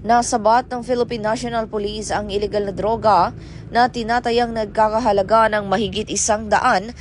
Nasabat ng Philippine National Police ang illegal na droga na tinatayang nagkakahalaga ng mahigit 133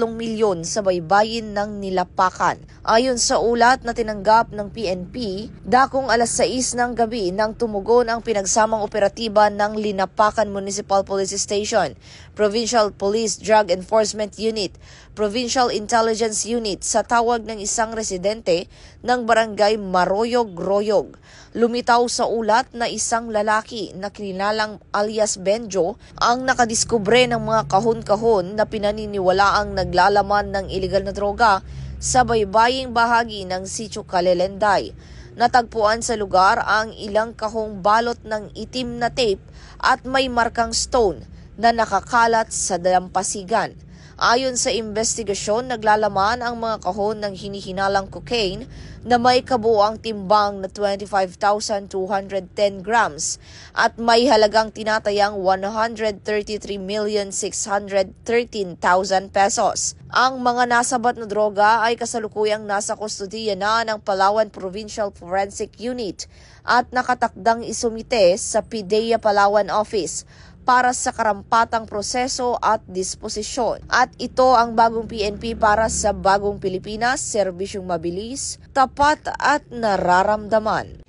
milyon sa baybayin ng Nilapacan. Ayon sa ulat na tinanggap ng PNP, dakong alas 6 ng gabi nang tumugon ang pinagsamang operatiba ng Linapacan Municipal Police Station, Provincial Police Drug Enforcement Unit, Provincial Intelligence Unit sa tawag ng isang residente ng barangay Maroyog-Royog. Lumitaw sa ulat na isang lalaki na kinilalang alias Benjo ang nakadiskubre ng mga kahon-kahon na pinaniniwalaang naglalaman ng iligal na droga sa baybaying bahagi ng Sitio Calelenday. Natagpuan sa lugar ang ilang kahong balot ng itim na tape at may markang stone na nakakalat sa dalampasigan. Ayon sa investigasyon, naglalaman ang mga kahon ng hinihinalang cocaine na may kabuuang timbang na 25,210 grams at may halagang tinatayang 133,613,000 pesos. Ang mga nasabat na droga ay kasalukuyang nasa kustudiya na ng Palawan Provincial Forensic Unit at nakatakdang isumite sa PIDEA Palawan Office para sa karampatang proseso at disposisyon. At ito ang bagong PNP para sa bagong Pilipinas, serbisyong mabilis, tapat at nararamdaman.